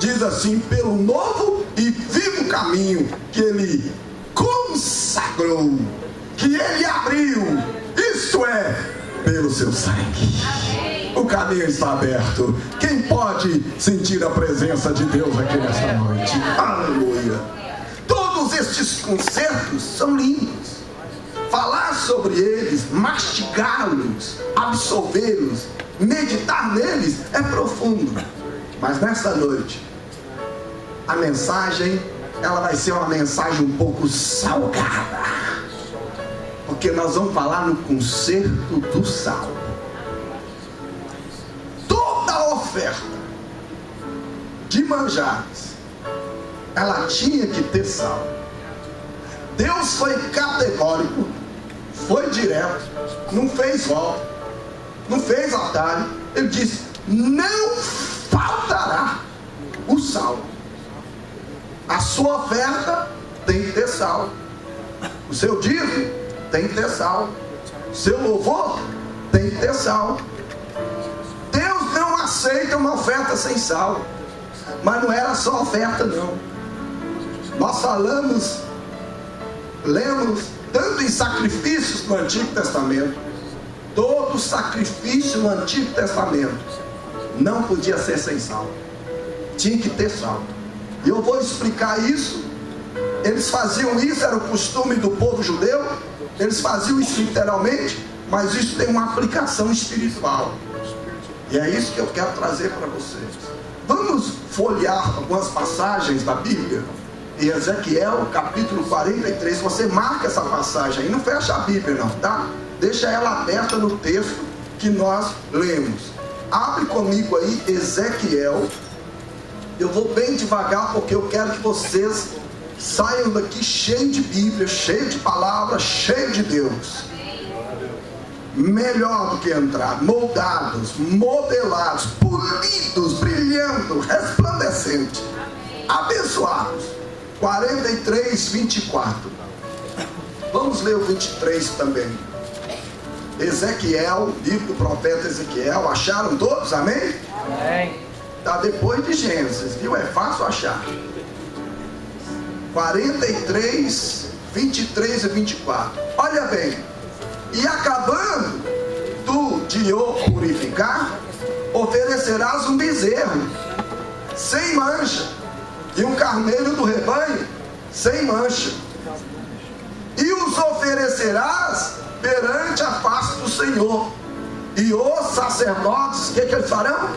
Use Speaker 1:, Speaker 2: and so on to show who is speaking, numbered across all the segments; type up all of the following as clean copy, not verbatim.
Speaker 1: diz assim: pelo novo e vivo caminho que ele consagrou, que ele abriu, isto é, pelo seu sangue. O caminho está aberto. Quem pode sentir a presença de Deus aqui nesta noite? Aleluia! Todos estes concertos são lindos. Falar sobre eles, mastigá-los, absorvê-los, meditar neles é profundo. Mas nesta noite, a mensagem, ela vai ser uma mensagem um pouco salgada, porque nós vamos falar no concerto do sal. Toda oferta de manjares, ela tinha que ter sal. Deus foi categórico, foi direto, não fez volta, não fez atalho. Ele disse: não faltará o sal. A sua oferta tem que ter sal, o seu dízimo tem que ter sal, o seu louvor tem que ter sal. Deus não aceita uma oferta sem sal. Mas não era só oferta, não. Nós lemos tanto em sacrifícios no Antigo Testamento. Todo sacrifício no Antigo Testamento não podia ser sem sal, tinha que ter sal. E eu vou explicar isso. Eles faziam isso, era o costume do povo judeu. Eles faziam isso literalmente, mas isso tem uma aplicação espiritual, e é isso que eu quero trazer para vocês. Vamos folhear algumas passagens da Bíblia. Em Ezequiel capítulo 43, você marca essa passagem aí, não fecha a Bíblia não, tá? Deixa ela aberta no texto que nós lemos. Abre comigo aí Ezequiel. Eu vou bem devagar, porque eu quero que vocês saiam daqui cheio de Bíblia, cheio de palavras, cheio de Deus. Melhor do que entrar, moldados, modelados, polidos, brilhando, resplandecentes, abençoados. 43, 24. Vamos ler o 23 também. Ezequiel, livro do profeta Ezequiel. Acharam todos? Amém?
Speaker 2: Amém.
Speaker 1: Está depois de Gênesis, viu? É fácil achar. 43, 23 e 24. Olha bem. E acabando tu de o purificar, oferecerás um bezerro sem mancha, e um carneiro do rebanho sem mancha, e os oferecerás perante a face do Senhor. E os sacerdotes, o que eles farão?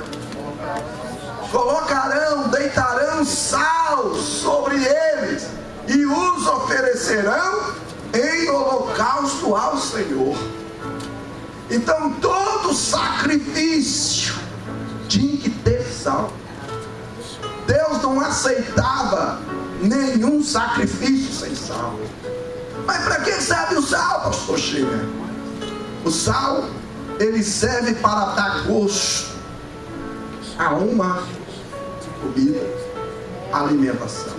Speaker 1: Colocarão, deitarão sal sobre eles, e os oferecerão em holocausto ao Senhor. Então todo sacrifício tinha que ter sal. Deus não aceitava nenhum sacrifício sem sal. Mas para que serve o sal, pastor Chega? O sal, ele serve para dar gosto a uma comida, alimentação.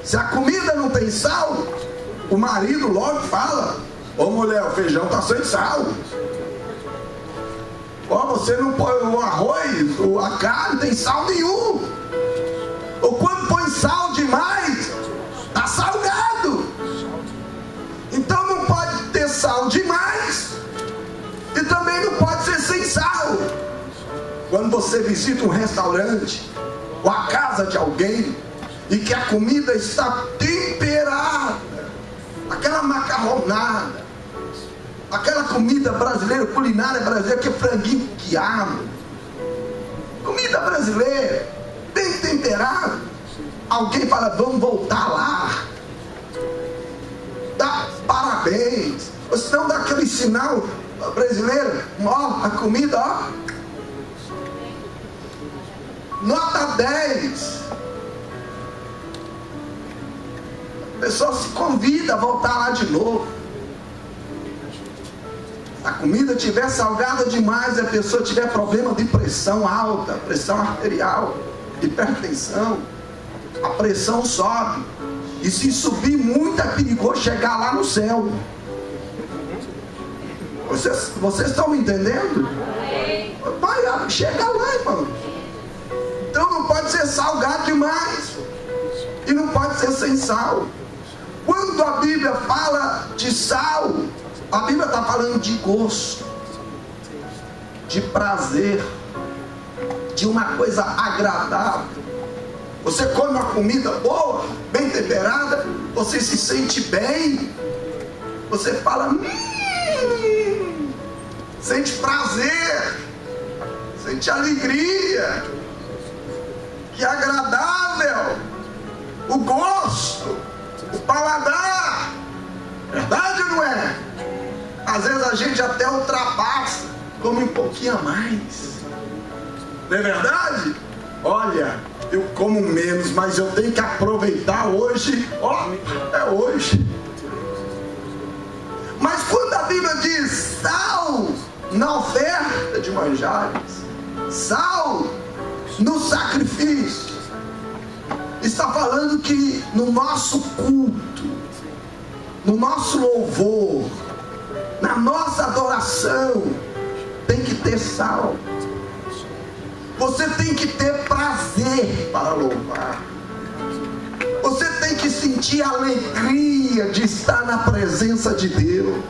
Speaker 1: Se a comida não tem sal, o marido logo fala: ô mulher, o feijão está sem sal. Ó, você não põe o arroz, a carne, tem sal nenhum. Ou quando põe sal demais, está salgado. Então não pode ter sal demais, e também não pode ser sem sal. Quando você visita um restaurante ou a casa de alguém, e que a comida está temperada, aquela macarronada, aquela comida brasileira, culinária brasileira, que é franguinho quiabo, comida brasileira, bem temperada, alguém fala: vamos voltar lá, dá parabéns. Ou senão dá aquele sinal brasileiro: ó, a comida, ó, nota 10. A pessoa se convida a voltar lá de novo. Se a comida estiver salgada demais, a pessoa tiver problema de pressão alta, pressão arterial, hipertensão, a pressão sobe. E se subir muito, é perigoso chegar lá no céu. Vocês estão me entendendo? Vai, chega lá, irmão. Então não pode ser ser salgado demais. E não pode ser sem sal. Quando a Bíblia fala de sal, a Bíblia está falando de gosto, de prazer, de uma coisa agradável. Você come uma comida boa, bem temperada, você se sente bem, você fala, sente prazer, sente alegria, que é agradável, o gosto, o paladar. Verdade ou não é? Às vezes a gente até ultrapassa, come um pouquinho a mais. Não é verdade? Olha, eu como menos, mas eu tenho que aproveitar hoje. Ó, é hoje. Mas quando a Bíblia diz sal na oferta de manjares, sal no sacrifício, está falando que no nosso culto, no nosso louvor, na nossa adoração, tem que ter sal. Você tem que ter prazer para louvar. Você tem que sentir a alegria de estar na presença de Deus.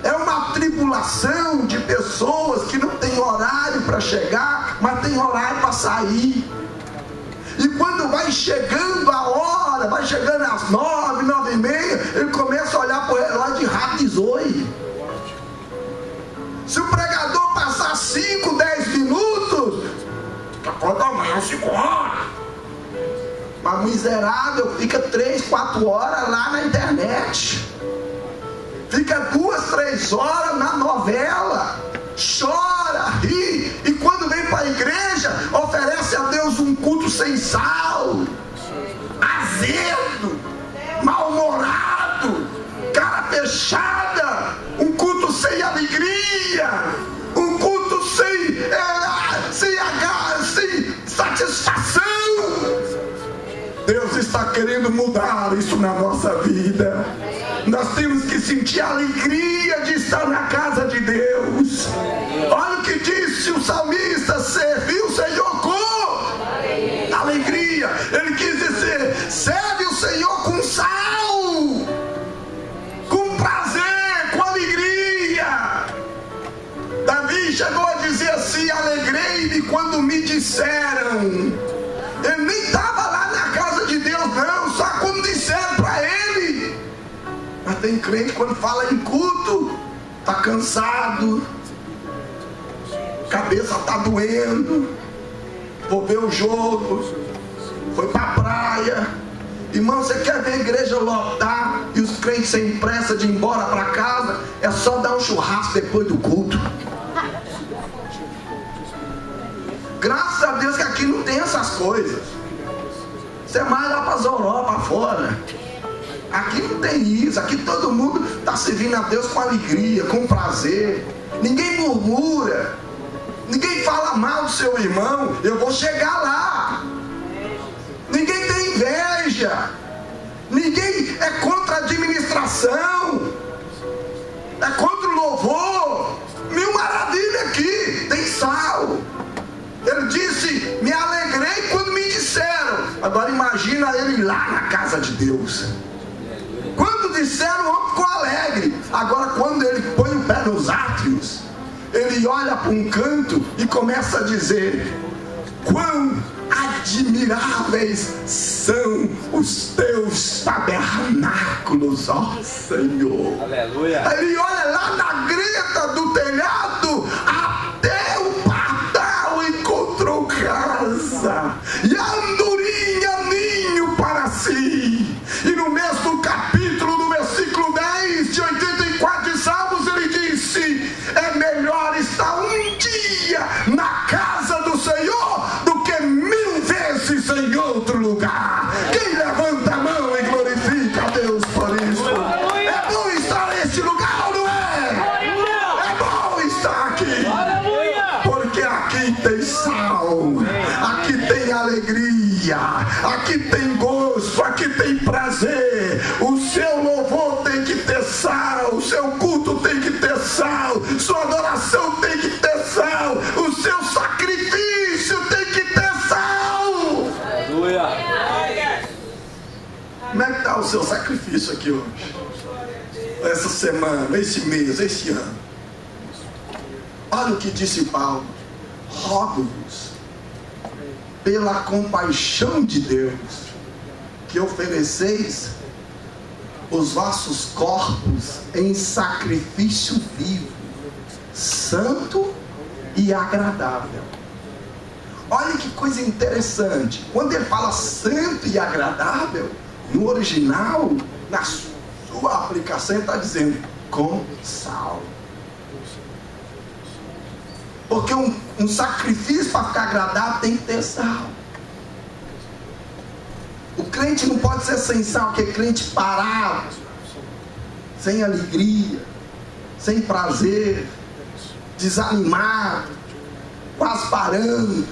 Speaker 1: É uma tribulação de pessoas que não tem horário para chegar, mas tem horário para sair. E quando vai chegando a hora, vai chegando às 9, 9h30, ele começa a olhar para o relógio de rato e zoe. Se o pregador passar 5, 10 minutos, acorda amanhã 5 horas. Mas miserável fica 3, 4 horas lá na internet. Fica 2, 3 horas na novela. Chora, ri. E quando vem para a igreja, oferece a Deus um culto sem sal, azedo, mal-humorado, cara fechada, um culto sem alegria, um culto sem satisfação. Deus está querendo mudar isso na nossa vida. Nós temos que sentir a alegria de estar na casa de Deus. Olha o que disse o salmista: serviu o Senhor com alegria. Ele quis dizer, serve o Senhor com sal, com prazer, com alegria. Davi chegou a dizer assim: alegrei-me quando me disseram. Ele nem estava lá na casa de Deus não, só quando disseram para ele. Mas tem crente, quando fala em culto, está cansado, cabeça está doendo, vou ver o jogo, foi para a praia. Irmão, você quer ver a igreja lotar e os crentes sem pressa de ir embora para casa? É só dar um churrasco depois do culto. Graças a Deus que aqui não tem essas coisas. Você é mais lá para as Europa fora. Aqui não tem isso. Aqui todo mundo está servindo a Deus com alegria, com prazer. Ninguém murmura, ninguém fala mal do seu irmão. Eu vou chegar lá. Ninguém tem inveja, ninguém é contra a administração, é contra o louvor. Mil maravilha aqui, tem sal. Ele disse, me alegrei quando me disseram. Agora imagina ele lá na casa de Deus. Quando disseram, o homem ficou alegre. Agora quando ele põe o pé nos átrios, ele olha para um canto e começa a dizer, quão admiráveis são os teus tabernáculos, ó Senhor. Aleluia. Ele olha lá na greta do telhado, até o pardal encontrou casa, e a andorinha ninho para si. E no mesmo capítulo, no versículo 10 de 84 de Salmos, ele disse, é melhor estar um dia na casa do Senhor do que 1000 vezes em outro lugar. Quem levanta a mão e glorifica a Deus por isso? É bom estar nesse lugar ou não é? É bom estar aqui, porque aqui tem sal, aqui tem alegria, aqui tem gosto, aqui tem prazer. O seu louvor tem que ter sal, o seu culto tem que ter sal, sua adoração tem que ter sal, o seu sacrifício tem que ter sal. Como é que está o seu sacrifício aqui hoje? Essa semana, esse mês, esse ano. Olha o que disse Paulo. Rogo-vos, pela compaixão de Deus, que ofereceis os vossos corpos em sacrifício vivo, santo e agradável. Olha que coisa interessante. Quando ele fala santo e agradável, no original, na sua aplicação, ele está dizendo com sal. Porque um sacrifício para ficar agradável tem que ter sal. O crente não pode ser sem sal, porque é crente parado, sem alegria, sem prazer, desanimado, quase parando,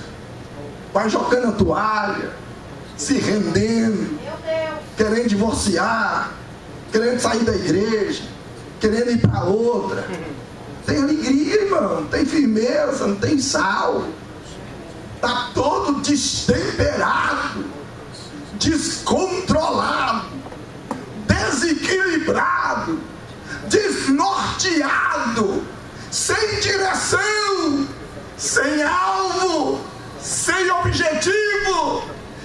Speaker 1: quase jogando a toalha, se rendendo, querendo divorciar, querendo sair da igreja, querendo ir para outra. Tem alegria, irmão, tem firmeza, não tem sal. Está todo destemperado, descontrolado, desequilibrado, desnorteado, sem direção, sem alvo, sem objetivo,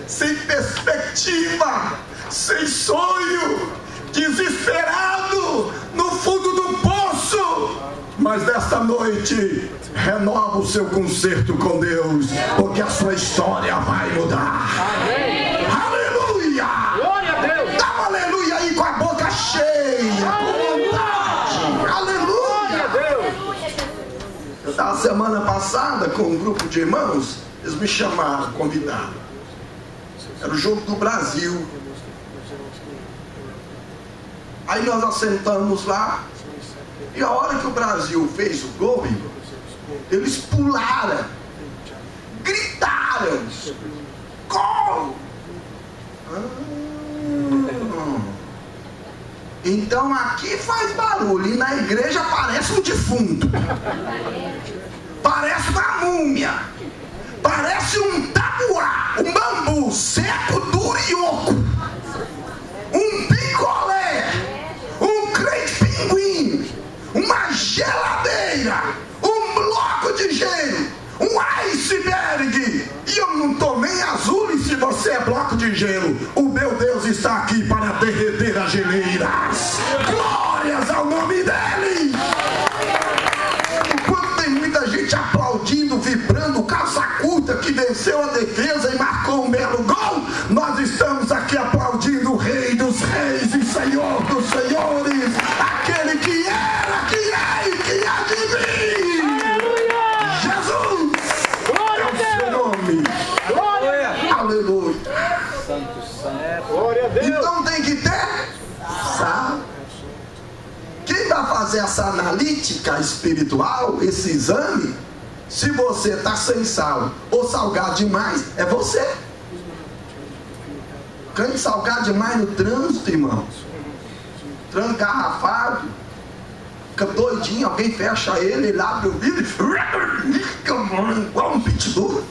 Speaker 1: sem perspectiva, sem sonho, desesperado, no fundo do poço. Mas desta noite, renova o seu concerto com Deus, porque a sua história vai mudar. Amém. Aleluia! Glória a Deus! Dá um aleluia aí com a boca cheia, com vontade. Aleluia! Glória a Deus! Eu estava semana passada com um grupo de irmãos, eles me chamaram, convidaram. Era o jogo do Brasil. Aí nós assentamos lá. E a hora que o Brasil fez o gol, eles pularam, gritaram, gol! Então aqui faz barulho, e na igreja parece um defunto, parece uma múmia, parece um tabuá, um bambu seco, duro e oco, um picolé, um crente pinguim, uma geladeira, um bloco de gelo, um iceberg. E eu não estou nem azul, e se você é bloco de gelo, o meu Deus está aqui para derreter as geleiras. Glórias ao nome dele. Enquanto tem muita gente aplaudindo, vibrando, calça curta que venceu a defesa e marcou um belo gol, nós estamos aqui aplaudindo o Rei dos Reis e Senhor dos Senhores, aquele que era, que é e que há de vir. Jesus! Glória a Deus! Nome. Glória! Aleluia! Santo, santo. Glória a Deus! Então tem que ter sal. Quem vai fazer essa analítica espiritual, esse exame, se você está sem sal ou salgado demais, é você. Crente salgado demais no trânsito, irmãos. Trânsito garrafado, fica doidinho, alguém fecha ele abre o vidro e fica igual um pitbull.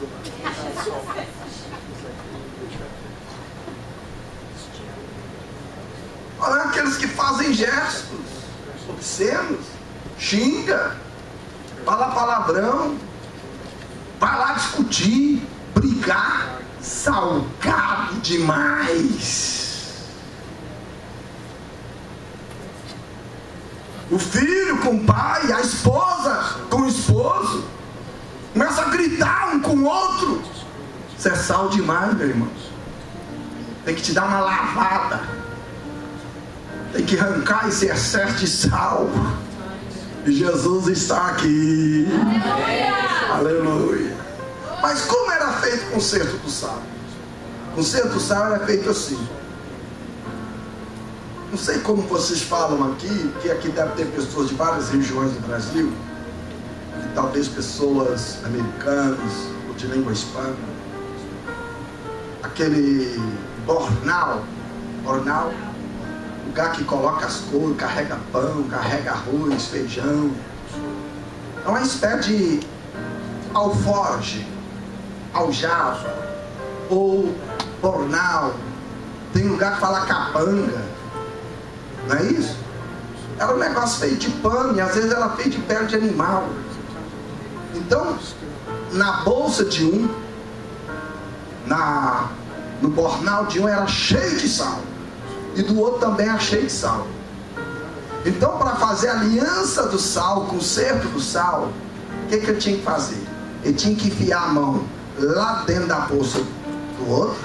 Speaker 1: Olha aqueles que fazem gestos obscenos, xinga, fala palavrão, vai lá discutir, brigar, salgado demais. O filho com o pai, a esposa com o esposo, começa a gritar um com o outro. Isso é sal demais, meu irmão. Tem que te dar uma lavada, tem que arrancar esse excesso de sal. E Jesus está aqui. Aleluia. Mas como era feito o concerto do sal? O concerto do sal era feito assim. Não sei como vocês falam aqui, porque aqui deve ter pessoas de várias regiões do Brasil, e talvez pessoas americanas ou de língua hispana. Aquele bornal, lugar que coloca as coisas, carrega pão, carrega arroz, feijão. É uma espécie de alforge, aljava ou bornal, Tem lugar que fala capanga. Não é isso? Era um negócio feito de pano, e às vezes era feito de pele de animal. Então, na bolsa de um, no bornal de um era cheio de sal, e do outro também era cheio de sal. Então, para fazer a aliança do sal, o conserto do sal, o que ele tinha que fazer? Ele tinha que enfiar a mão lá dentro da bolsa do outro,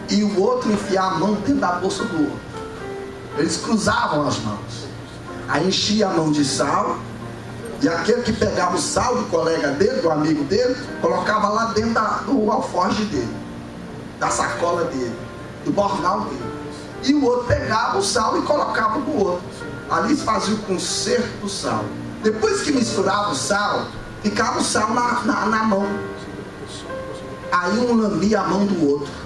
Speaker 1: e o outro enfiar a mão dentro da bolsa do outro. Eles cruzavam as mãos. Aí enchia a mão de sal, e aquele que pegava o sal do colega dele, do amigo dele, colocava lá dentro do alforje dele, da sacola dele, do bornal dele. E o outro pegava o sal e colocava no outro. Ali se fazia o conserto do sal. Depois que misturava o sal, ficava o sal na mão. Aí um lambia a mão do outro.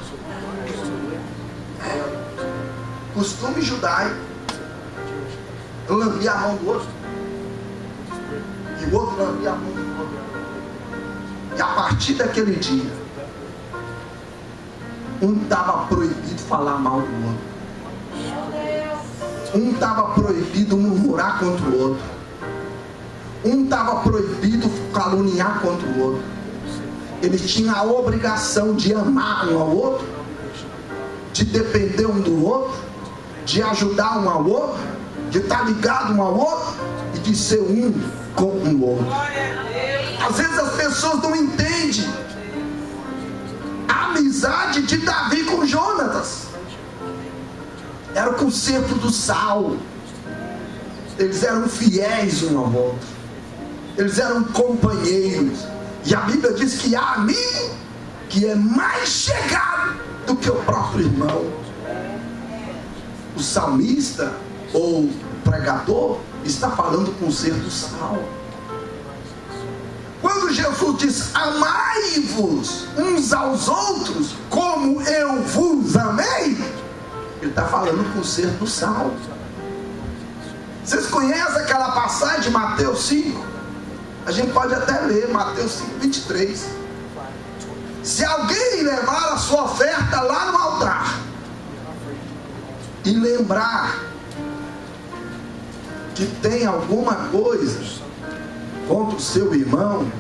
Speaker 1: Costume judaico. Um lambia a mão do outro, e o outro lambia a mão do outro. E a partir daquele dia, um estava proibido falar mal do outro. Um estava proibido murmurar contra o outro. Um estava proibido caluniar contra o outro. Ele tinha a obrigação de amar um ao outro, de depender um do outro, de ajudar um ao outro, de estar ligado um ao outro e de ser um com o outro. Às vezes as pessoas não entendem a amizade de Davi com Jonatas. Era o conserto do sal. Eles eram fiéis um ao outro. Eles eram companheiros. E a Bíblia diz que há amigo que é mais chegado do que o próprio irmão. O salmista ou o pregador está falando do conserto do sal. Quando Jesus diz: amai-vos uns aos outros como eu vos amei, ele está falando do conserto do sal. Vocês conhecem aquela passagem de Mateus 5? A gente pode até ler Mateus 5, 23. Se alguém levar a sua oferta lá no altar e lembrar que tem alguma coisa contra o seu irmão,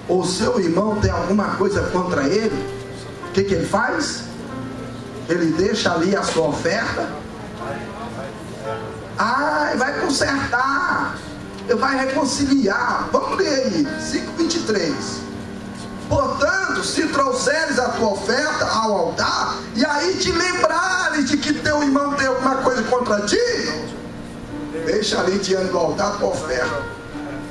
Speaker 1: ou seu irmão tem alguma coisa contra ele, o que ele faz? Ele deixa ali a sua oferta, vai consertar, vai reconciliar. Vamos ler aí, 5:23. Portanto, se trouxeres a tua oferta ao altar, e aí te lembrares de que teu irmão tem alguma coisa contra ti, deixa ali diante do altar a tua oferta,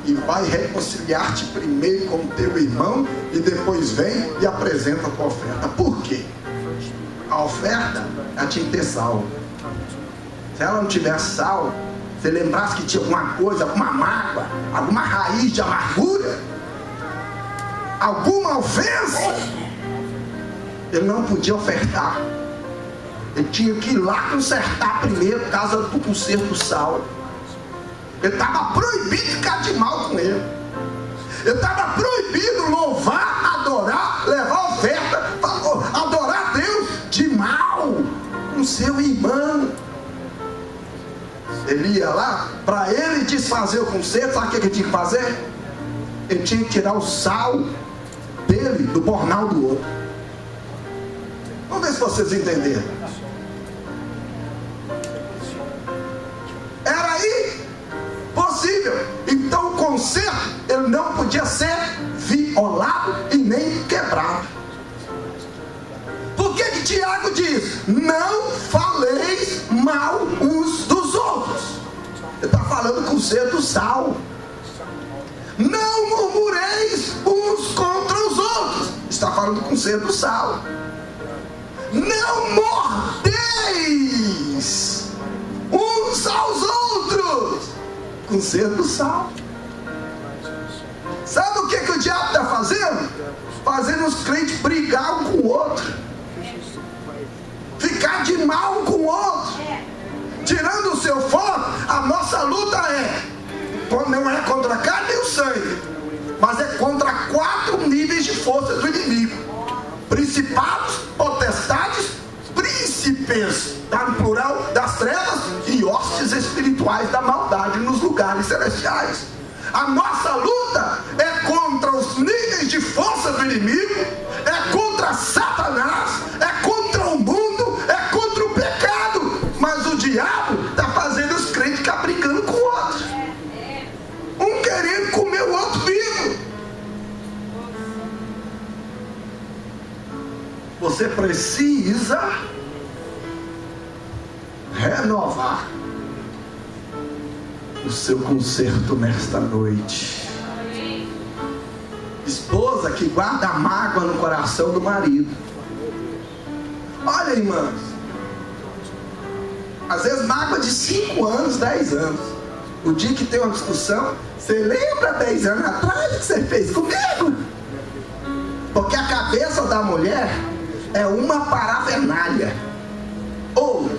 Speaker 1: e vai reconciliar-te primeiro com o teu irmão, e depois vem e apresenta a tua oferta. Por quê? A oferta, ela tinha que ter sal. Se ela não tivesse sal, se lembrasse que tinha alguma coisa, alguma mágoa, alguma raiz de amargura, alguma ofensa, ele não podia ofertar. Ele tinha que ir lá consertar primeiro, por causa do conserto do sal. Ele estava proibido de ficar de mal com ele. Ele estava proibido louvar, adorar, levar oferta, adorar Deus de mal com seu irmão. Ele ia lá, para ele desfazer o conserto, sabe o que ele tinha que fazer? Ele tinha que tirar o sal dele do bornal do outro. Vamos ver se vocês entenderam. Era aí possível. Então o conserto, ele não podia ser violado e nem quebrado. Por que Tiago diz: não faleis mal uns dos outros? Ele está falando com o conserto do sal. Não murmureis uns contra os outros. Está falando do conserto do sal. Não mordeis uns aos outros. Conserto do sal. Sabe o que o diabo está fazendo? Fazendo os crentes brigar um com o outro, ficar de mal um com o outro, tirando o seu foco. A nossa luta não é contra a carne e o sangue, mas é contra 4 níveis de força do inimigo: principados, potestades, hostes, está no plural, das trevas e hostes espirituais da maldade nos lugares celestiais. A nossa luta é contra os níveis de força do inimigo, é contra Satanás, é contra o mundo, é contra o pecado. Mas o diabo está fazendo os crentes ficar brigando com o outro, um querendo comer o outro vivo. Você precisa renovar o seu conserto nesta noite. Esposa que guarda a mágoa no coração do marido. Olha, irmãos, às vezes mágoa de 5 anos, 10 anos. O dia que tem uma discussão, você lembra 10 anos atrás o que você fez comigo? Porque a cabeça da mulher é uma parafernália, ou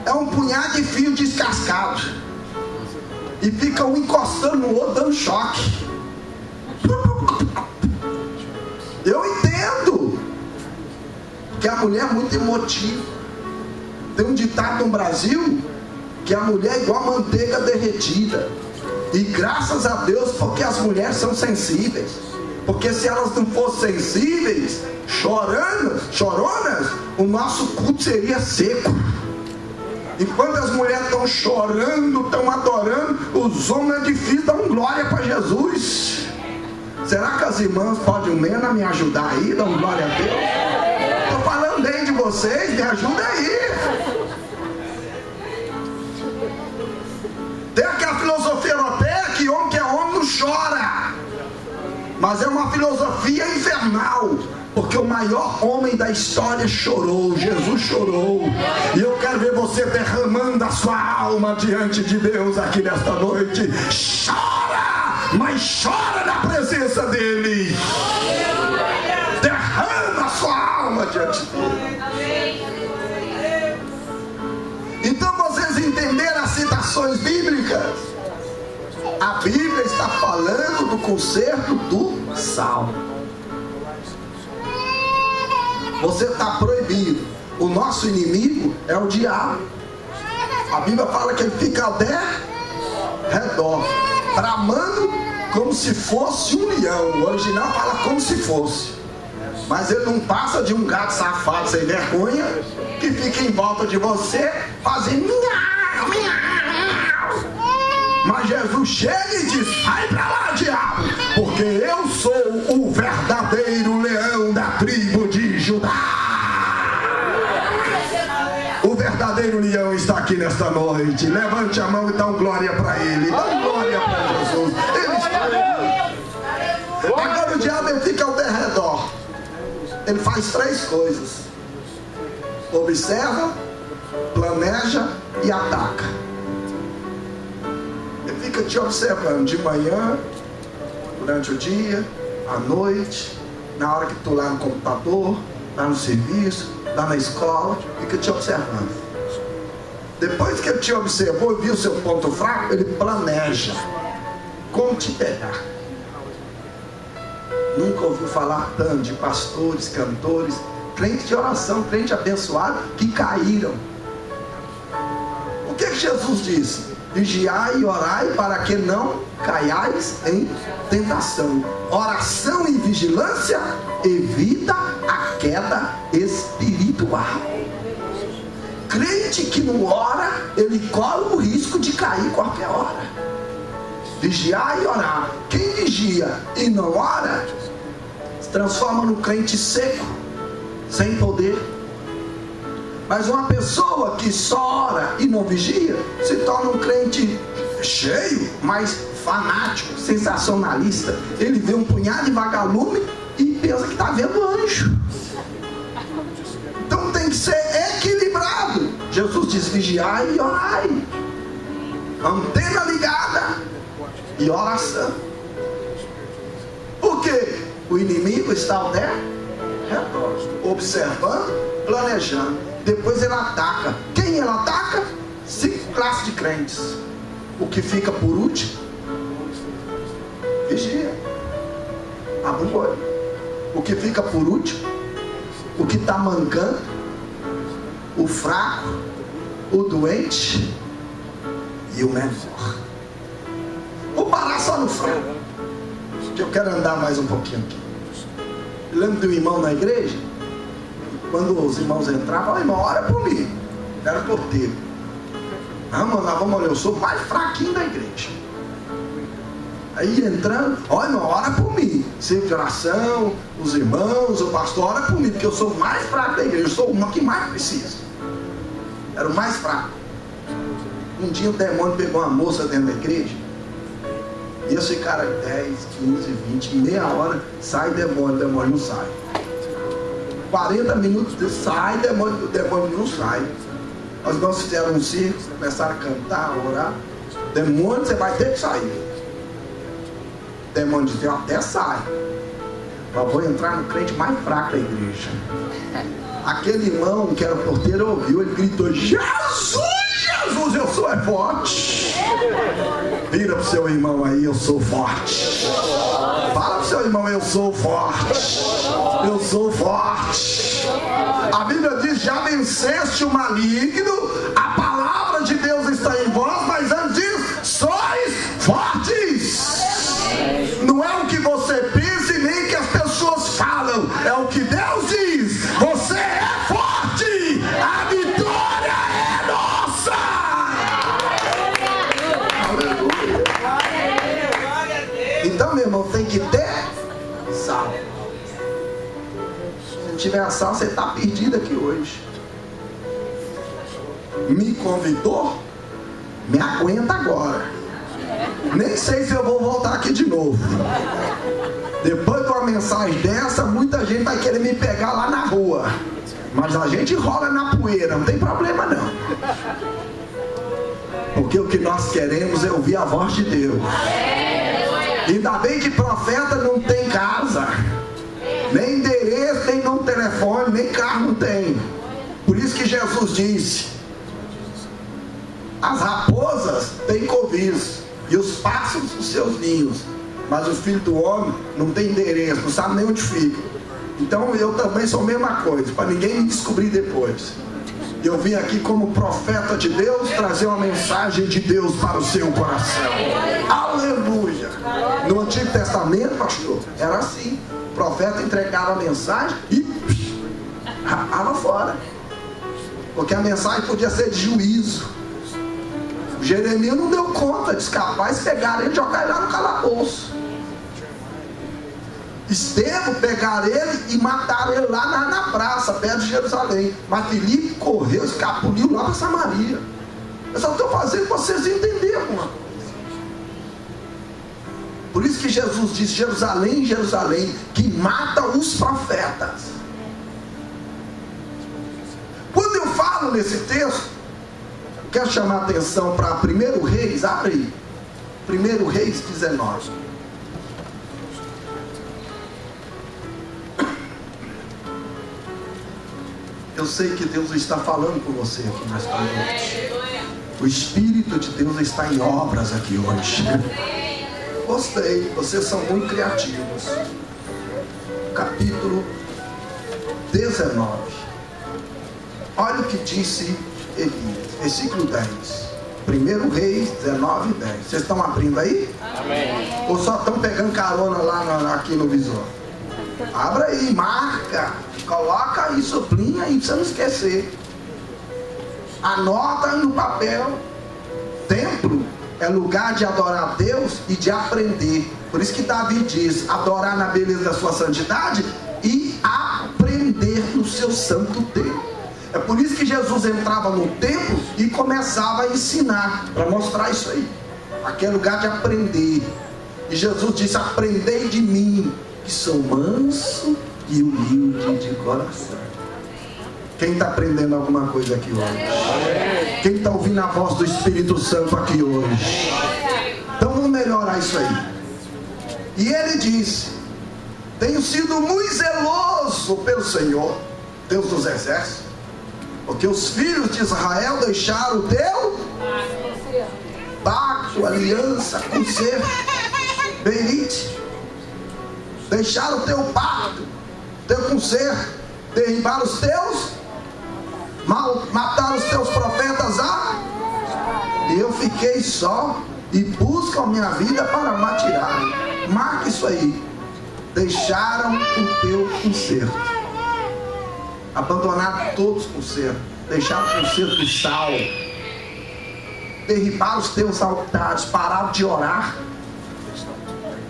Speaker 1: é um punhado de fio descascado, e fica um encostando no outro dando choque. Eu entendo que a mulher é muito emotiva. Tem um ditado no Brasil que a mulher é igual manteiga derretida, e graças a Deus porque as mulheres são sensíveis. Porque se elas não fossem sensíveis, choronas, o nosso culto seria seco. Enquanto as mulheres estão chorando, estão adorando, os homens é difícil dar glória para Jesus. Será que as irmãs podem menos me ajudar aí, dar glória a Deus? Estou falando bem de vocês, me ajuda aí. Tem aquela filosofia europeia que homem que é homem não chora. Mas é uma filosofia infernal, porque o maior homem da história chorou, Jesus chorou. E eu quero ver você derramando a sua alma diante de Deus aqui nesta noite. Chora, mas chora na presença dEle. Derrama a sua alma diante dEle. Então vocês entenderam as citações bíblicas? A Bíblia está falando do conserto do sal. Você está proibido. O nosso inimigo é o diabo. A Bíblia fala que ele fica ao redor, bramando como se fosse um leão. O original fala como se fosse. Mas ele não passa de um gato safado sem vergonha que fica em volta de você fazendo miau, miau. Mas Jesus chega e diz: sai pra lá, diabo, porque eu sou o verdadeiro leão da tribo de Judá. O verdadeiro leão está aqui nesta noite. Levante a mão e dá glória para ele. Dá glória para Jesus. Ele está aqui. Agora o diabo ele fica ao derredor. Ele faz 3 coisas: observa, planeja e ataca. Ele fica te observando de manhã, durante o dia, à noite, na hora que tu lá no computador, lá no serviço, lá na escola, fica te observando. Depois que ele te observou e viu o seu ponto fraco, ele planeja como te pegar. Nunca ouviu falar tanto de pastores, cantores, crentes de oração, crente abençoado, que caíram. O que Jesus disse? Vigiai e orai para que não caiais em tentação. Oração e vigilância evita a queda espiritual. Crente que não ora, ele corre o risco de cair qualquer hora. Vigiar e orar. Quem vigia e não ora se transforma num crente seco, sem poder. Mas uma pessoa que só ora e não vigia se torna um crente cheio, mas fanático, sensacionalista. Ele vê um punhado de vagalume e pensa que está vendo anjo. Então tem que ser equilibrado. Jesus diz: vigiai e orai. Antena ligada e oração. Por quê? O inimigo está ao redor, observando, planejando. Depois ele ataca. Quem ele ataca? 5 classes de crentes. O que fica por último, vigia, abre o olho. O que fica por último, o que está mancando, o fraco, o doente e o menor. Vou parar só no fraco, que eu quero andar mais um pouquinho aqui. Eu lembro de um irmão na igreja, quando os irmãos entravam, irmão, ora por mim. Era porteiro. Vamos lá, eu sou o mais fraquinho da igreja. Aí entrando, irmão, ora por mim. Sempre de oração, os irmãos, o pastor, ora por mim, porque eu sou o mais fraco da igreja, eu sou o que mais precisa. Era o mais fraco. Um dia o demônio pegou uma moça dentro da igreja, e esse cara 10, 15, 20, meia hora, sai demônio não sai. 40 minutos, sai demônio não sai. Os irmãos fizeram um circo, começaram a cantar, a orar. Demônio, você vai ter que sair. Demônio disse, eu até sai, mas vou entrar no crente mais fraco da igreja. Aquele irmão que era porteiro ouviu, ele gritou, Jesus, Jesus, eu sou forte. Vira pro seu irmão aí, eu sou forte. Fala pro seu irmão, eu sou forte. Eu sou forte. A Bíblia diz, já venceste o maligno, a palavra de Deus está em vós, mas antes diz, sois fortes. Não é o que você pensa e nem o que as pessoas falam, é o que Deus diz. Você é forte, a vitória é nossa. Aleluia. Então, meu irmão, tem que ter sal. Se não tiver sal, você está perdido aqui hoje. Me convidou, me aguenta agora. Nem sei se eu vou voltar aqui de novo. Depois de uma mensagem dessa, muita gente vai querer me pegar lá na rua. Mas a gente rola na poeira, não tem problema não. Porque o que nós queremos é ouvir a voz de Deus. Ainda bem que profeta não tem casa, nem endereço, nem não telefone, nem carro não tem. Por isso que Jesus disse, as raposas têm covis e os pássaros os seus ninhos, mas o filho do homem não tem endereço, não sabe nem onde fica. Então eu também sou a mesma coisa, para ninguém me descobrir depois. Eu vim aqui como profeta de Deus trazer uma mensagem de Deus para o seu coração. Aleluia. No Antigo Testamento, pastor, era assim. O profeta entregava a mensagem e rapava fora, porque a mensagem podia ser de juízo. Jeremias não deu conta de escapar, e pegaram ele e jogaram ele lá no calabouço. Estevão, pegaram ele e mataram ele lá na praça, perto de Jerusalém. Mas Filipe correu, escapuliu lá para Samaria. Eu só estou fazendo vocês entenderem alguma coisa. Por isso que Jesus disse, Jerusalém, Jerusalém, que mata os profetas. Quando eu falo nesse texto, quero chamar a atenção para 1 Reis, abre aí, 1 Reis 19. Eu sei que Deus está falando com você aqui nesta noite. O Espírito de Deus está em obras aqui hoje. Gostei, vocês são muito criativos. Capítulo 19. Olha o que disse Elias, versículo 10. 1 Reis 19, 10. Vocês estão abrindo aí? Amém. Ou só estão pegando carona lá aqui no visor? Abra aí, marca, coloca aí, sublinha aí, pra você não esquecer. Anota aí no papel. Templo é lugar de adorar a Deus e de aprender. Por isso que Davi diz, adorar na beleza da sua santidade e aprender no seu santo templo. É por isso que Jesus entrava no templo e começava a ensinar, para mostrar isso aí. Aqui é lugar de aprender. E Jesus disse, aprendei de mim, que sou manso e humilde de coração. Quem está aprendendo alguma coisa aqui hoje? Quem está ouvindo a voz do Espírito Santo aqui hoje? Então vamos melhorar isso aí. E ele disse, tenho sido muito zeloso pelo Senhor, Deus dos exércitos, porque os filhos de Israel deixaram o teu pacto, aliança, conserto, berite. Deixaram o teu pacto, teu conserto, derribaram os teus Mataram os teus profetas, e eu fiquei só, e buscam minha vida para me tirarem. Marca isso aí. Deixaram o teu conserto. Abandonaram todos os consertos. Deixaram o conserto do sal. Derribaram os teus altares. Pararam de orar.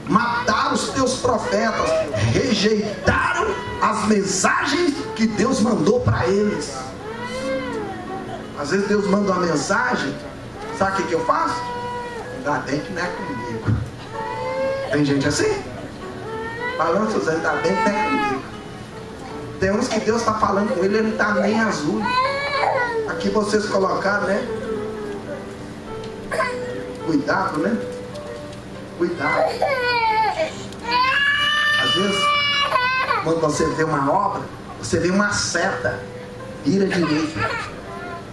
Speaker 1: Mataram os teus profetas. Rejeitaram as mensagens que Deus mandou para eles. Às vezes Deus manda uma mensagem. Sabe o que eu faço? Ainda bem que não é comigo. Tem gente assim? Falando, Suzana, ainda bem que não é comigo. Tem uns que Deus está falando com ele, ele não está nem azul. Aqui vocês colocaram, né? Cuidado, né? Cuidado. Às vezes, quando você vê uma obra, você vê uma seta. Vira direita,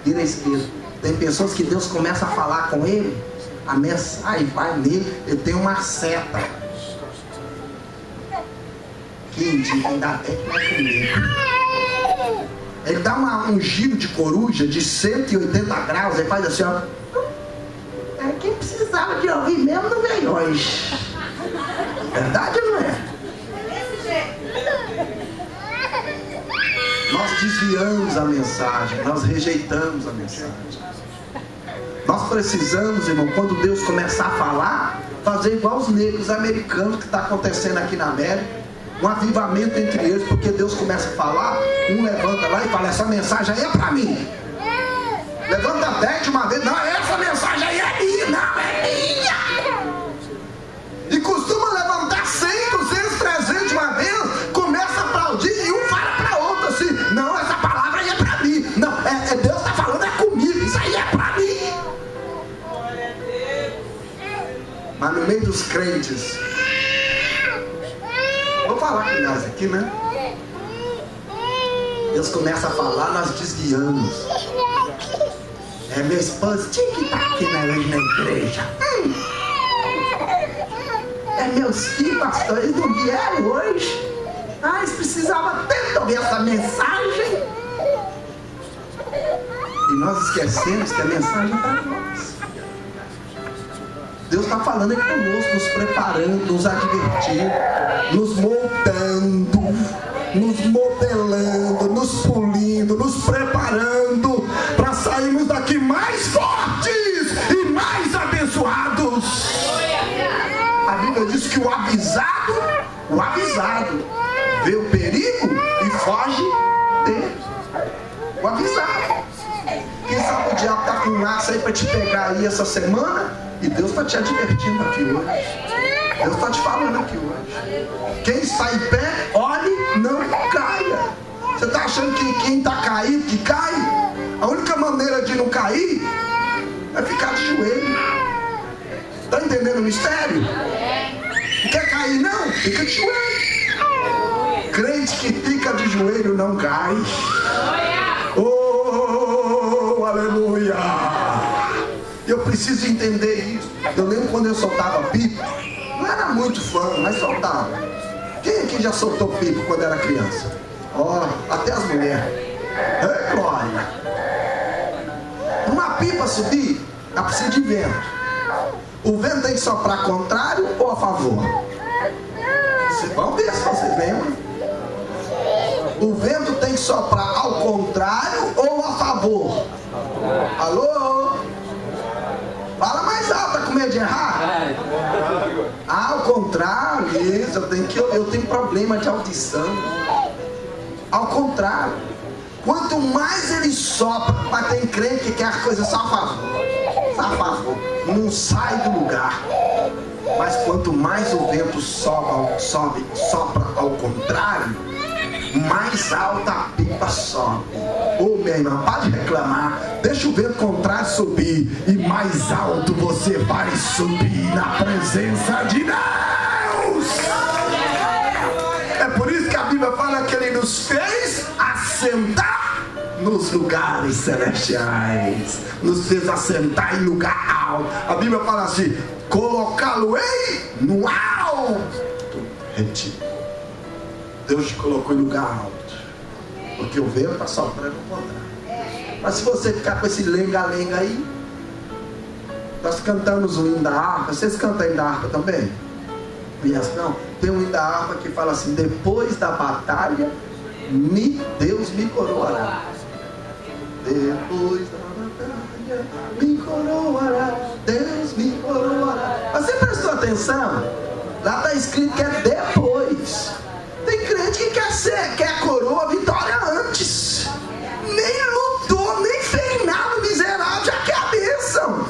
Speaker 1: vira esquerda. Tem pessoas que Deus começa a falar com ele, a mensagem vai nele, ele tem uma seta. Quem diz, ainda bem que não é comigo. Ele dá um giro de coruja de 180 graus, ele faz assim, ó. Quem precisava de ouvir mesmo não veio hoje. Verdade ou não é? Nós desviamos a mensagem, nós rejeitamos a mensagem. Nós precisamos, irmão, quando Deus começar a falar, fazer igual os negros americanos que está acontecendo aqui na América. Um avivamento entre eles, porque Deus começa a falar, um levanta lá e fala, essa mensagem aí é para mim. Levanta 10 de uma vez, não, essa mensagem aí é minha, não, é minha. E costuma levantar 100, 200, 300 de uma vez, começa a aplaudir e um fala para outro assim, não, essa palavra aí é para mim. Não, Deus está falando, é comigo, isso aí é para mim. Mas no meio dos crentes, vou falar com nós aqui, né? Deus começa a falar, nós desviamos. Meu esposo tinha que estar aqui hoje na igreja. Meus filhos, pastor, eles não vieram hoje. Eles precisavam tanto ouvir essa mensagem. E nós esquecemos que a mensagem é para nós. Deus está falando aqui conosco, nos preparando, nos advertindo, nos moldando, nos modelando, nos polindo, nos preparando para sairmos daqui mais fortes e mais abençoados. A Bíblia diz que o avisado vê o perigo e foge dele. O avisado. Quem sabe o diabo está com um laço aí para te pegar aí essa semana? E Deus está te advertindo aqui hoje. Deus está te falando aqui hoje. Quem está em pé, olhe, não caia. Você está achando que quem está caído, que cai? A única maneira de não cair é ficar de joelho. Está entendendo o mistério? Não quer cair não? Fica de joelho. Crente que fica de joelho não cai. Oh, aleluia! Eu preciso entender isso. Eu lembro quando eu soltava pipa, não era muito fã, mas soltava. Quem aqui já soltou pipa quando era criança? Até as mulheres. Glória! Uma pipa subir, ela precisa de vento. O vento tem que soprar contrário ou a favor? Vocês vão ver se vocês lembram. O vento tem que soprar ao contrário ou a favor? Alô? Fala mais alto, tá com medo de errar? Ao contrário, isso, eu tenho problema de audição. Ao contrário, quanto mais ele sopra, mas tem crente que quer as coisas só a favor, não sai do lugar. Mas quanto mais o vento sopra ao contrário, mais alta a pipa sobe. Minha irmã, pode reclamar, deixa o vento contrário subir, e mais alto você vai subir na presença de Deus. É por isso que a Bíblia fala que Ele nos fez assentar nos lugares celestiais, nos fez assentar em lugar alto. A Bíblia fala assim: colocá-lo-ei no alto. Deus te colocou em lugar alto, porque o vento está soprando o contrário. Mas se você ficar com esse lenga-lenga aí, nós cantamos o hino da harpa. Vocês cantam o hino da harpa também? Conhece não? Tem um hino da harpa que fala assim: depois da batalha, Deus me coroará. Depois da batalha, me coroará. Deus me coroará. Mas você prestou atenção? Lá está escrito que é depois. Tem crente que quer a coroa, a vitória antes. Nem lutou, nem fez nada, miserável, já quer a bênção.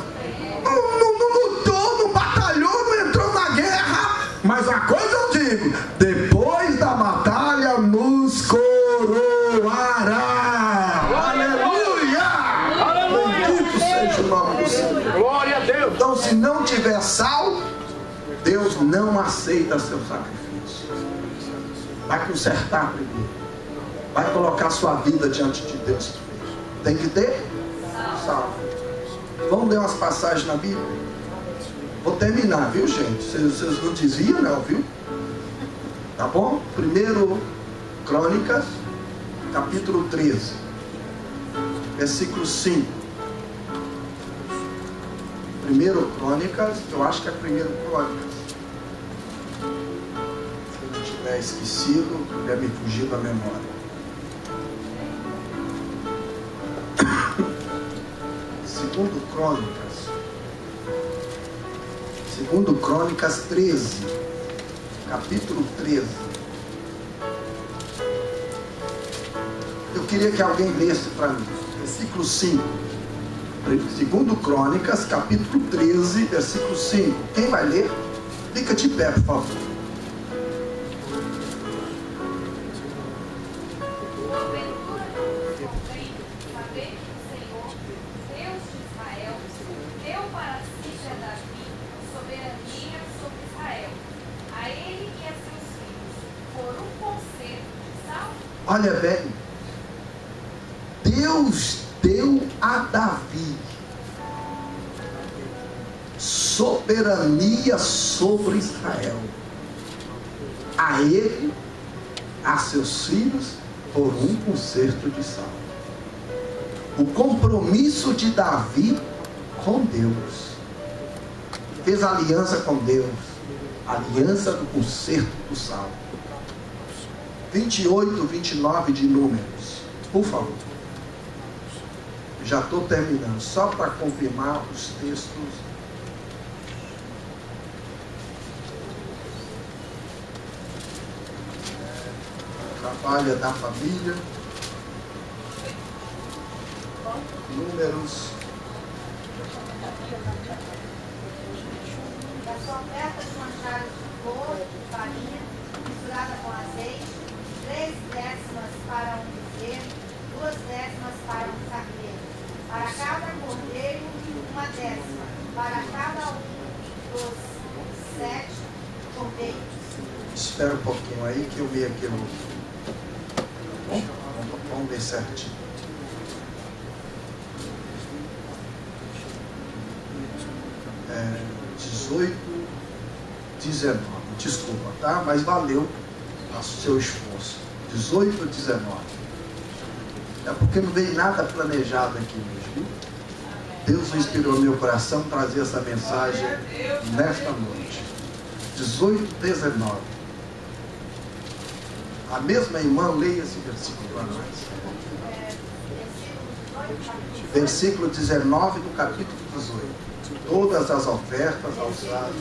Speaker 1: Não lutou, não batalhou, não entrou na guerra. Mas uma coisa eu digo: depois da batalha nos coroará. Aleluia! Aleluia! Bendito seja o nome do Senhor.
Speaker 2: Glória a Deus.
Speaker 1: Então, se não tiver sal, Deus não aceita seu sacrifício. Vai consertar primeiro. Vai colocar sua vida diante de Deus. Tem que ter sal. Vamos ler umas passagens na Bíblia. Vou terminar, viu, gente? Vocês não desviam, não, viu? Tá bom? 1 Crônicas, capítulo 13, versículo 5. 1 Crônicas, eu acho que é 1 Crônicas. Se eu não tiver esquecido, deve me fugir da memória. Segundo Crônicas 13, capítulo 13. Eu queria que alguém lesse para mim, versículo 5. Segundo Crônicas, capítulo 13, versículo 5. Quem vai ler? Fica de pé, por favor. Olha bem, Deus deu a Davi soberania sobre Israel, a ele, a seus filhos, por um concerto de sal. O compromisso de Davi com Deus, fez aliança com Deus, aliança do concerto do sal. 28, 29 de Números, por favor. Já estou terminando, só para confirmar os textos. Trabalho da família. Números.
Speaker 3: Da sua oferta de manjares de flor, farinha, misturada com azeite, 3 décimas para um bezerro, 2 décimas para um carneiro, para cada cordeiro 1 décima, para cada um dos 7 cordeiros.
Speaker 1: Espera um pouquinho aí que eu vi aquilo. Vamos ver certinho. É, 18, 19. Desculpa, tá? Mas valeu o seu esforço. 18 ou 19. É porque não veio nada planejado aqui hoje, viu? Deus inspirou no meu coração trazer essa mensagem nesta noite. 18, 19. A mesma irmã leia esse versículo para nós. Versículo 19 do capítulo 18. Todas as ofertas alçadas.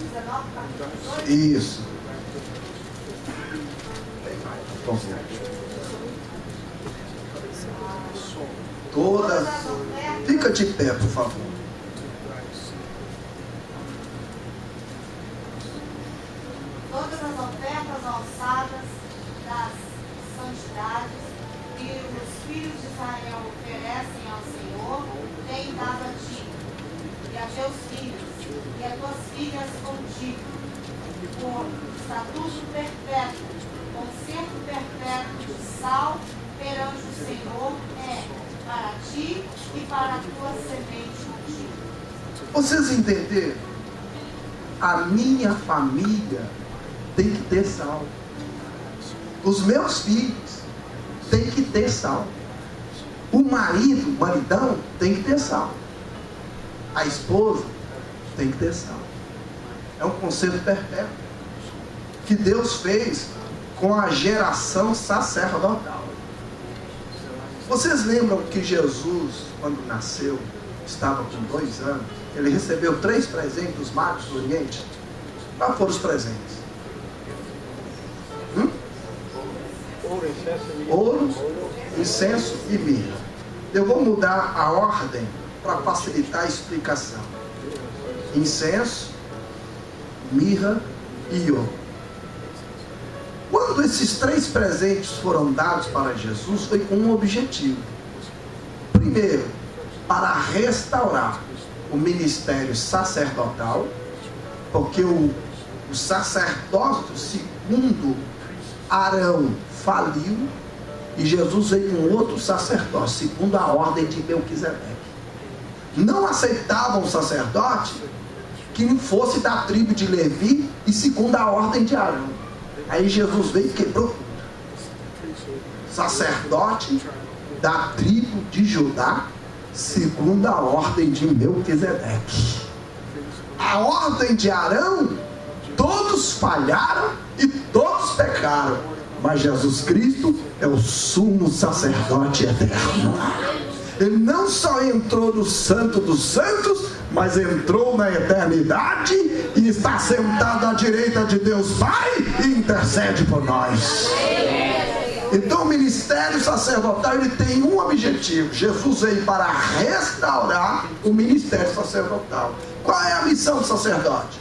Speaker 1: Isso. Todas. Fica de pé, por favor.
Speaker 3: Todas as ofertas alçadas das santidades que os filhos de Israel oferecem ao Senhor, tem dado a ti, e a teus filhos, e a tuas filhas contigo, por estatuto perpétuo, concerto perpétuo de sal perante o Senhor é para ti e para a tua semente contigo.
Speaker 1: Vocês entenderam? A minha família tem que ter sal. Os meus filhos têm que ter sal. O marido, o maridão, tem que ter sal. A esposa tem que ter sal. É um conceito perpétuo que Deus fez com a geração sacerdotal. Vocês lembram que Jesus, quando nasceu, estava com 2 anos? Ele recebeu 3 presentes dos magos do Oriente. Quais foram os presentes? Ouro, incenso e mirra. Eu vou mudar a ordem para facilitar a explicação. Incenso, mirra e ouro. Quando esses 3 presentes foram dados para Jesus, foi com um objetivo. Primeiro, para restaurar o ministério sacerdotal, porque o sacerdócio segundo Arão faliu, e Jesus veio com outro sacerdócio, segundo a ordem de Melquisedeque. Não aceitavam o sacerdote que não fosse da tribo de Levi e segundo a ordem de Arão. Aí Jesus veio e quebrou tudo. Sacerdote da tribo de Judá, segundo a ordem de Melquisedeque. A ordem de Arão, todos falharam e todos pecaram. Mas Jesus Cristo é o sumo sacerdote eterno. Ele não só entrou no Santo dos Santos, mas entrou na eternidade e está sentado à direita de Deus Pai e intercede por nós. Então o ministério sacerdotal, ele tem um objetivo. Jesus veio para restaurar o ministério sacerdotal. Qual é a missão do sacerdote?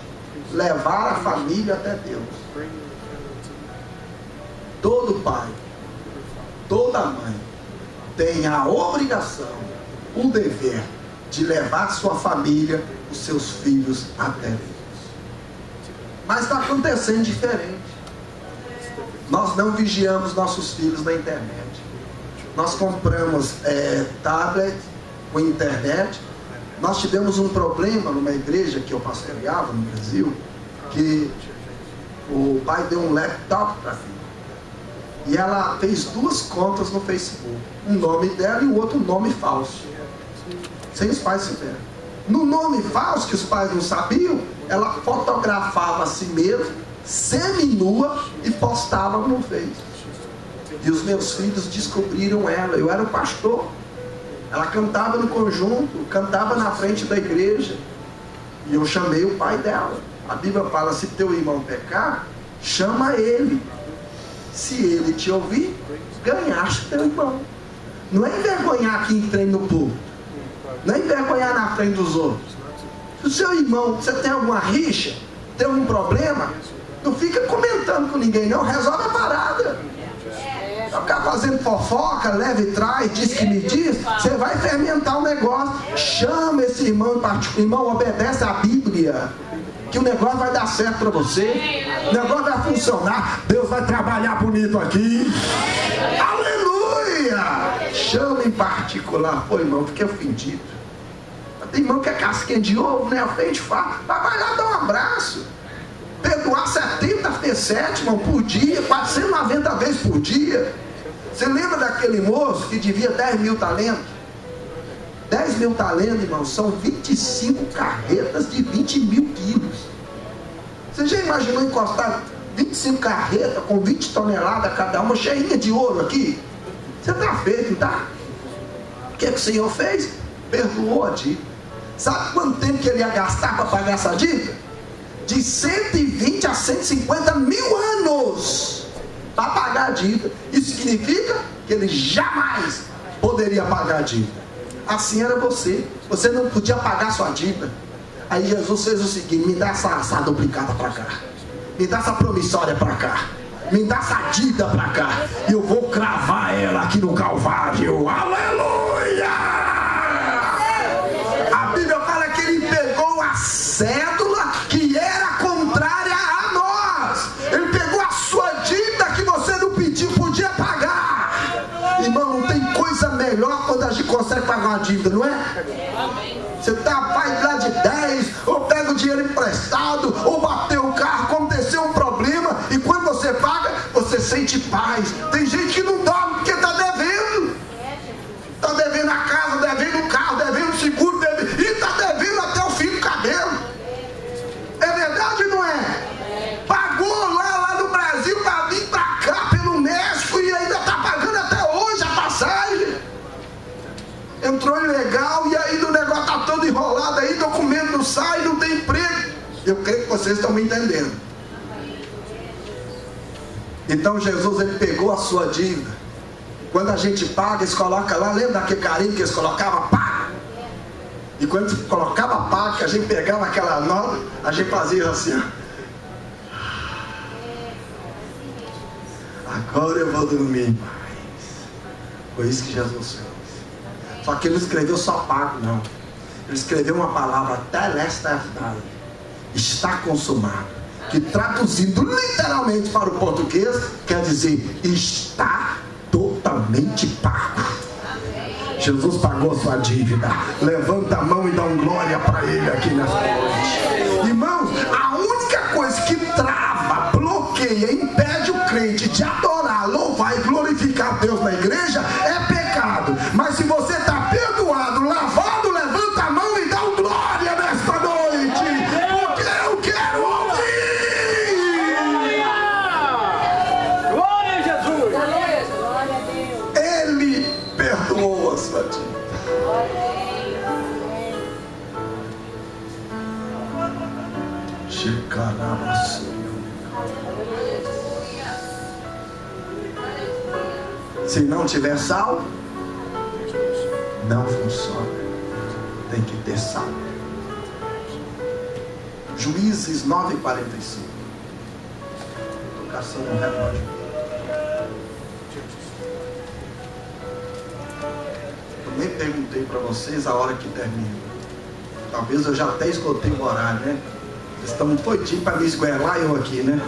Speaker 1: Levar a família até Deus. Todo pai, toda mãe tem a obrigação, o dever de levar sua família, os seus filhos até Deus. Mas está acontecendo diferente. Nós não vigiamos nossos filhos na internet. Nós compramos tablet com internet. Nós tivemos um problema numa igreja que eu pastoreava no Brasil, que o pai deu um laptop para a filha. E ela fez 2 contas no Facebook. Um nome dela e o outro nome falso. Sem os pais saberem. No nome falso, que os pais não sabiam, ela fotografava a si mesma, seminua, e postava no Facebook. E os meus filhos descobriram ela. Eu era o pastor. Ela cantava no conjunto, cantava na frente da igreja. E eu chamei o pai dela. A Bíblia fala, se teu irmão pecar, chama ele. Se ele te ouvir, ganhaste teu irmão. Não é envergonhar quem treina no público. Não é envergonhar na frente dos outros. Se o seu irmão, você tem alguma rixa, tem algum problema, não fica comentando com ninguém não, resolve a parada. Vai ficar fazendo fofoca, leva e traz, diz que me diz, você vai fermentar o negócio. Chama esse irmão em particular. Irmão, obedece a Bíblia, que o negócio vai dar certo para você. O negócio vai funcionar. Deus vai trabalhar bonito aqui. Aleluia! Chama em particular. Pô, irmão, fiquei ofendido. Tem irmão que é casquinha de ovo, né? Ofende, fala. Vai lá dar um abraço. Perdoar 70 vezes 7, irmão, por dia, 490 vezes por dia. Você lembra daquele moço que devia 10 mil talentos? 10 mil talentos, irmão, são 25 carretas de 20 mil quilos. Você já imaginou encostar 25 carretas com 20 toneladas cada uma, cheinha de ouro aqui? Você está feito, não tá? O que o Senhor fez? Perdoou a dívida. Sabe quanto tempo que ele ia gastar para pagar essa dívida? De 120 a 150 mil anos para pagar a dívida. Isso significa que ele jamais poderia pagar a dívida. Assim era você. Você não podia pagar sua dívida. Aí Jesus fez o seguinte: me dá essa duplicada para cá, me dá essa promissória para cá, me dá essa dívida para cá, e eu vou cravar ela aqui no Calvário. Aleluia! A Bíblia fala que ele pegou a cédula que era contrária a nós. Ele pegou a sua dívida que você não pediu, podia pagar. Irmão, não tem coisa melhor quando a gente consegue pagar uma dívida, não é? Você vai lá de 10, ou pega o dinheiro emprestado, ou bateu o carro, aconteceu um problema, e quando você paga, você sente paz. Tem gente que não dorme porque está devendo. Está devendo. entrou ilegal, e aí o negócio está todo enrolado, aí documento não sai, não tem emprego. Eu creio que vocês estão me entendendo. Então Jesus, ele pegou a sua dívida. Quando a gente paga, eles colocam lá, lembra daquele carinho que eles colocavam? Paga! E quando colocava paga, que a gente pegava aquela nota, a gente fazia assim, ó. Agora eu vou dormir em paz. Foi isso que Jesus fez. Só que ele não escreveu só pago, não. Ele escreveu uma palavra, telestai, está consumado, que traduzindo literalmente para o português, quer dizer, está totalmente pago. Jesus pagou a sua dívida. Levanta a mão e dá um glória para ele aqui nessa noite. Irmãos, a única coisa que trava, bloqueia, impede o crente de adorar, louvar e glorificar Deus na igreja é pecado. Mas se você está perdoado, lavado, levanta a mão e dá um glória nesta noite, porque eu quero ouvir.
Speaker 2: Glória a Jesus.
Speaker 3: Glória a Deus.
Speaker 1: Ele perdoou a sua dívida. Se não tiver sal, não funciona. Tem que ter sal. Juízes 9:45. Tocação no relógio. Eu nem perguntei para vocês a hora que termina. Talvez eu já até esgotei o horário, né? Vocês estão doidinhos para me esguelar eu aqui, né?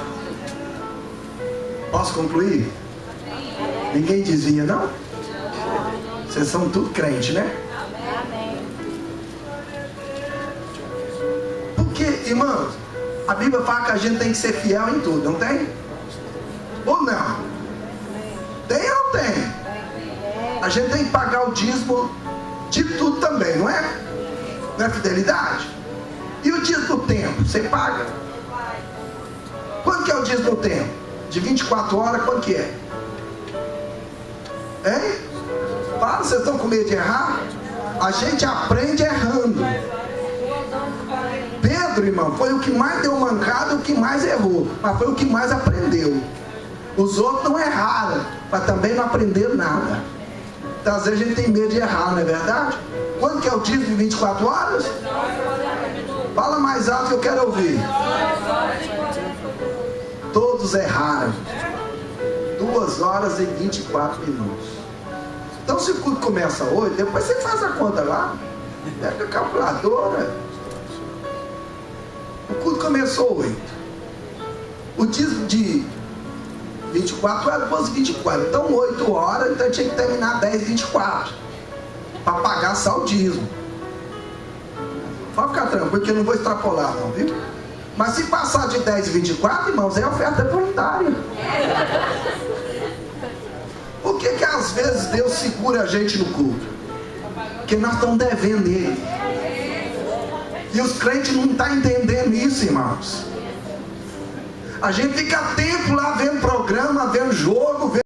Speaker 1: Posso concluir? Ninguém dizia, não? Vocês são tudo crente, né? Porque, irmãos, a Bíblia fala que a gente tem que ser fiel em tudo, não tem? Ou não? Tem ou não tem? A gente tem que pagar o dízimo de tudo também, não é? Não é fidelidade? E o dízimo do tempo, você paga? Quanto que é o dízimo do tempo? De 24 horas, quanto que é? Hein? Fala, vocês estão com medo de errar? A gente aprende errando. Pedro, irmão, foi o que mais deu mancada, o que mais errou, mas foi o que mais aprendeu. Os outros não erraram, mas também não aprenderam nada. Então às vezes a gente tem medo de errar, não é verdade? Quanto que é o dízimo de 24 horas? Fala mais alto que eu quero ouvir. Todos erraram. 2 horas e 24 minutos. Então se o culto começa 8, depois você faz a conta lá. Pega a calculadora. O culto começou 8. O dízimo de 24 horas fosse 24. Então 8 horas, então tinha que terminar 10:24 para pagar só o dízimo. Pode ficar tranquilo, porque eu não vou extrapolar não, viu? Mas se passar de 10:24, irmãos, é oferta voluntária. Por que às vezes Deus segura a gente no culto? Porque nós estamos devendo Ele. E os crentes não estão entendendo isso, irmãos. A gente fica tempo lá vendo programa, vendo jogo, vendo